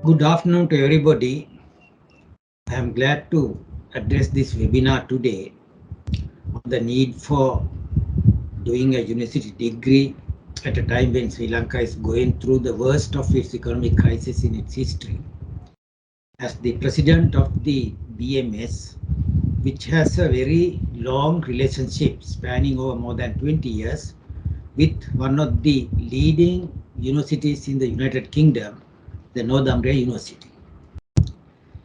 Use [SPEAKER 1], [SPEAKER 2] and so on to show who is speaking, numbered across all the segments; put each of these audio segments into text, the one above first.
[SPEAKER 1] Good afternoon to everybody. I am glad to address this webinar today on the need for doing a university degree at a time when Sri Lanka is going through the worst of its economic crisis in its history. As the president of the BMS, which has a very long relationship spanning over more than 20 years with one of the leading universities in the United Kingdom, the Northumbria University.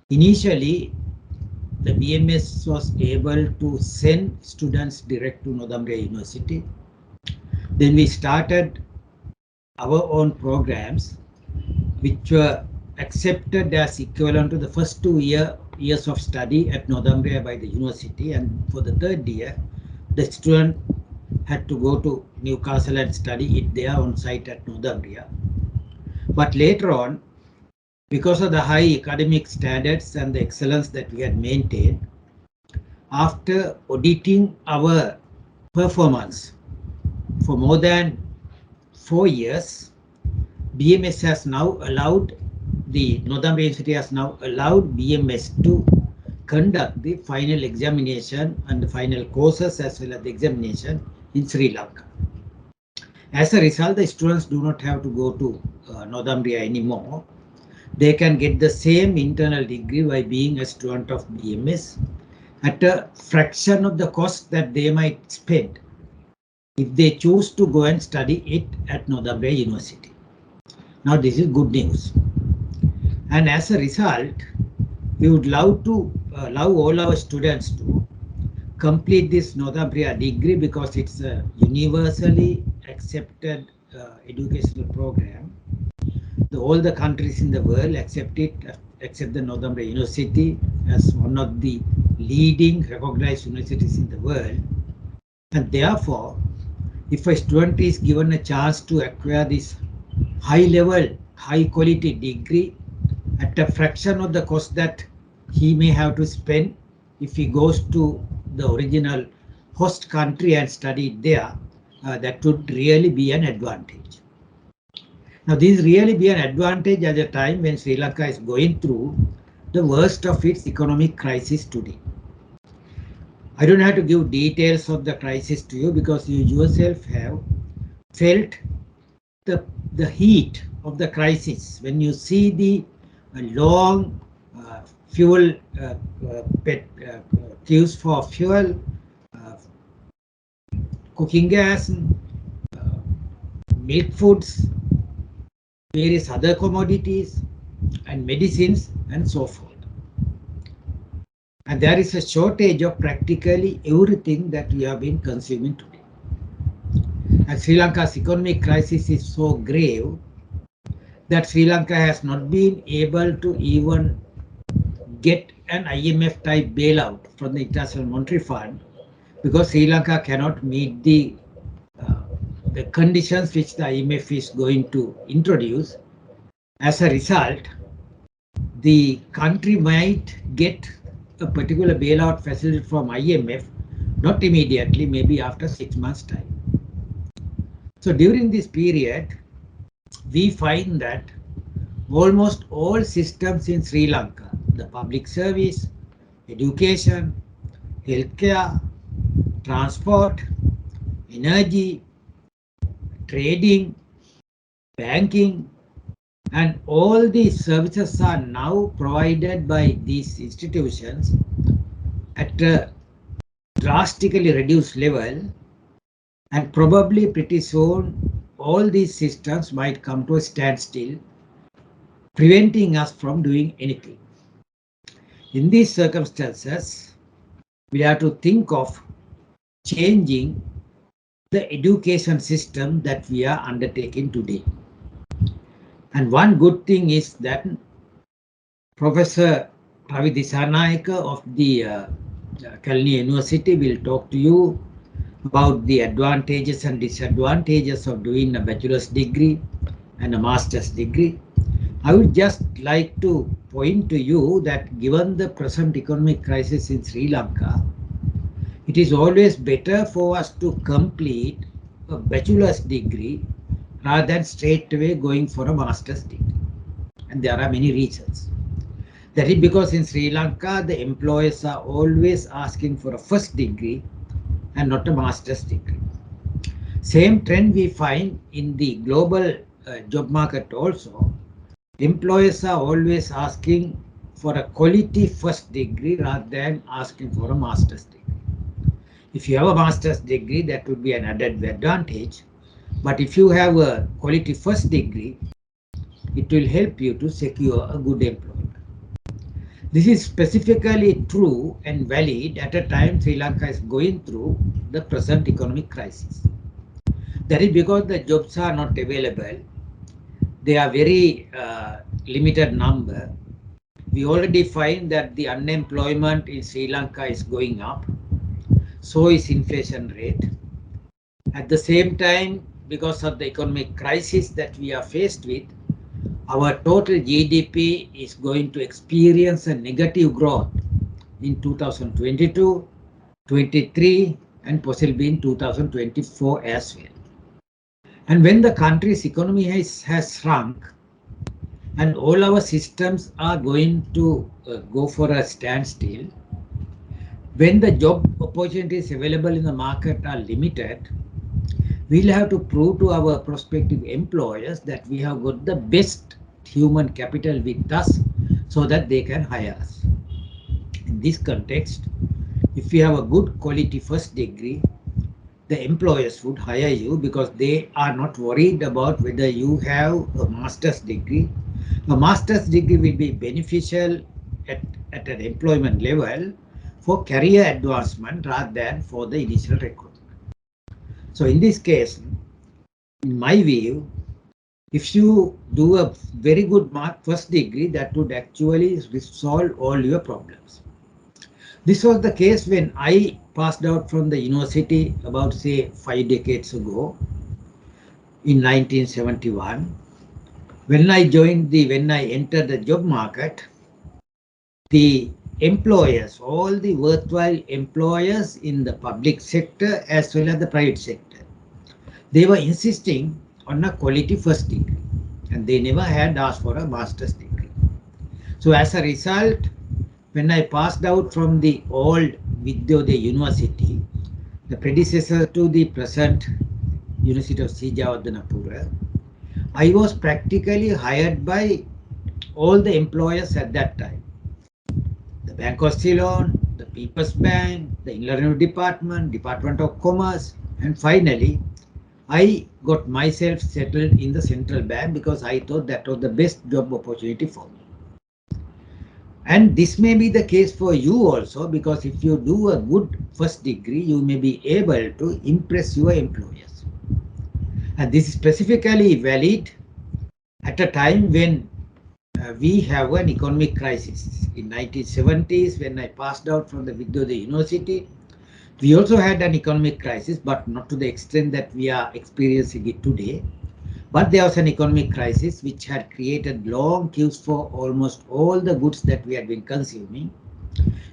[SPEAKER 1] Initially, the BMS was able to send students direct to Northumbria University. Then we started our own programs, which were accepted as equivalent to the first 2 years of study at Northumbria by the university. And for the third year, the student had to go to Newcastle and study it there on site at Northumbria. But later on, because of the high academic standards and the excellence that we had maintained, after auditing our performance for more than 4 years, BMS has now allowed, the Northumbria University has now allowed BMS to conduct the final examination and the final courses as well as the examination in Sri Lanka. As a result, the students do not have to go to Northumbria anymore. They can get the same internal degree by being a student of BMS at a fraction of the cost that they might spend if they choose to go and study it at Northumbria University. Now this is good news. And as a result, we would love to allow all our students to complete this Northumbria degree because it's a universally accepted educational program. All the countries in the world accept it, except the Northumbria University as one of the leading recognized universities in the world. And therefore, if a student is given a chance to acquire this high level, high quality degree at a fraction of the cost that he may have to spend if he goes to the original host country and study it there, that would really be an advantage. Now, this really be an advantage at a time when Sri Lanka is going through the worst of its economic crisis today. I don't have to give details of the crisis to you because you yourself have felt the heat of the crisis when you see the long fuel queues for fuel, cooking gas, milk foods, various other commodities and medicines and so forth. And there is a shortage of practically everything that we have been consuming today. And Sri Lanka's economic crisis is so grave that Sri Lanka has not been able to even get an IMF type bailout from the International Monetary Fund because Sri Lanka cannot meet the conditions which the IMF is going to introduce. As a result, the country might get a particular bailout facility from IMF, not immediately, maybe after 6 months' time. So during this period, we find that almost all systems in Sri Lanka, the public service, education, healthcare, transport, energy, trading, banking, and all these services are now provided by these institutions at a drastically reduced level, and probably pretty soon all these systems might come to a standstill, preventing us from doing anything. In these circumstances, we have to think of changing the education system that we are undertaking today. And one good thing is that Professor Ravi Disanayake of the Kalani University will talk to you about the advantages and disadvantages of doing a bachelor's degree and a master's degree. I would just like to point to you that given the present economic crisis in Sri Lanka, it is always better for us to complete a bachelor's degree rather than straight away going for a master's degree. and there are many reasons. That is because in Sri Lanka, the employers are always asking for a first degree and not a master's degree. Same trend we find in the global job market also. Employers are always asking for a quality first degree rather than asking for a master's degree. If you have a master's degree, that would be an added advantage. But if you have a quality first degree, it will help you to secure a good employment. This is specifically true and valid at a time Sri Lanka is going through the present economic crisis. That is because the jobs are not available. They are very limited number. We already find that the unemployment in Sri Lanka is going up. So is inflation rate. At the same time, because of the economic crisis that we are faced with, our total GDP is going to experience a negative growth in 2022, 23, and possibly in 2024 as well. And when the country's economy has shrunk and all our systems are going to go for a standstill, when the job opportunities available in the market are limited, we'll have to prove to our prospective employers that we have got the best human capital with us so that they can hire us. In this context, if you have a good quality first degree, the employers would hire you because they are not worried about whether you have a master's degree. A master's degree will be beneficial at an employment level for career advancement rather than for the initial recruitment. So in this case, in my view, if you do a very good first degree, that would actually solve all your problems. This was the case when I passed out from the university about, say, 5 decades ago in 1971. When I entered the job market, the employers, all the worthwhile employers in the public sector as well as the private sector, they were insisting on a quality first degree, and they never had asked for a master's degree. So as a result, when I passed out from the old Wijewardena University, the predecessor to the present University of Sri Wijewardena, I was practically hired by all the employers at that time. The Bank of Ceylon, the People's Bank, the Inland Revenue Department, Department of Commerce, and finally, I got myself settled in the central bank because I thought that was the best job opportunity for me. And this may be the case for you also, because if you do a good first degree, you may be able to impress your employers. And this is specifically valid at a time when we have an economic crisis. In 1970s, when I passed out from the Wijewardena University, we also had an economic crisis, but not to the extent that we are experiencing it today. But there was an economic crisis which had created long queues for almost all the goods that we had been consuming.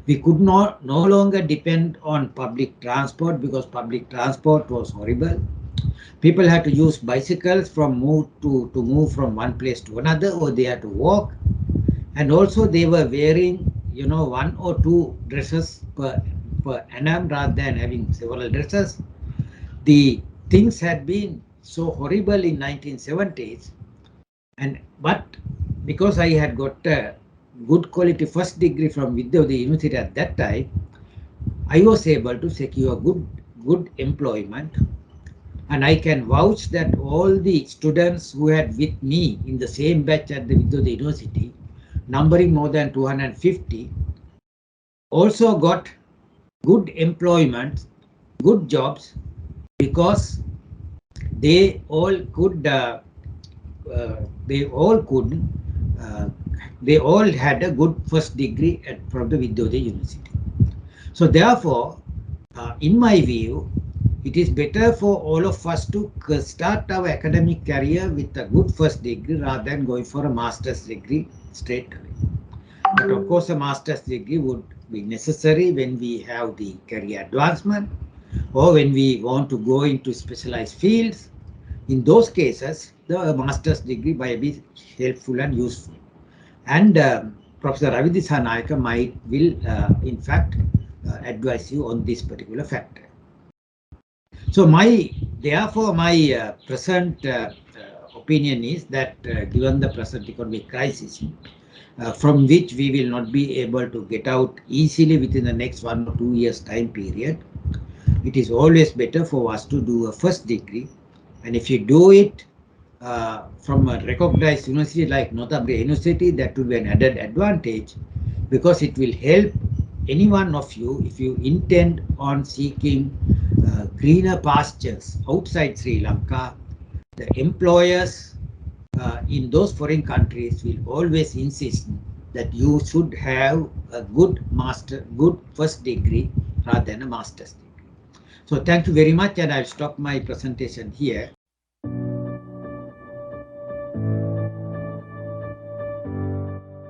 [SPEAKER 1] We could no longer depend on public transport because public transport was horrible. People had to use bicycles to move from one place to another, or they had to walk. And also they were wearing, one or two dresses per annum rather than having several dresses. The things had been so horrible in 1970s, but because I had got a good quality first degree from Wijewardena University at that time, I was able to secure good employment. And I can vouch that all the students who had with me in the same batch at the Wijewardena University, numbering more than 250, also got good employment, good jobs, because they all had a good first degree from the Wijewardena University. So therefore, in my view, it is better for all of us to start our academic career with a good first degree rather than going for a master's degree straight away. But of course, a master's degree would be necessary when we have the career advancement or when we want to go into specialized fields. In those cases, the master's degree might be helpful and useful. And Professor Ravi Disanayake will in fact advise you on this particular factor. So therefore my present opinion is that given the present economic crisis, from which we will not be able to get out easily within the next 1 or 2 years time period, it is always better for us to do a first degree. And if you do it from a recognized university like Northumbria University, that will be an added advantage, because it will help any one of you if you intend on seeking greener pastures outside Sri Lanka. The employers in those foreign countries will always insist that you should have a good first degree rather than a master's degree. So thank you very much, and I'll stop my presentation here.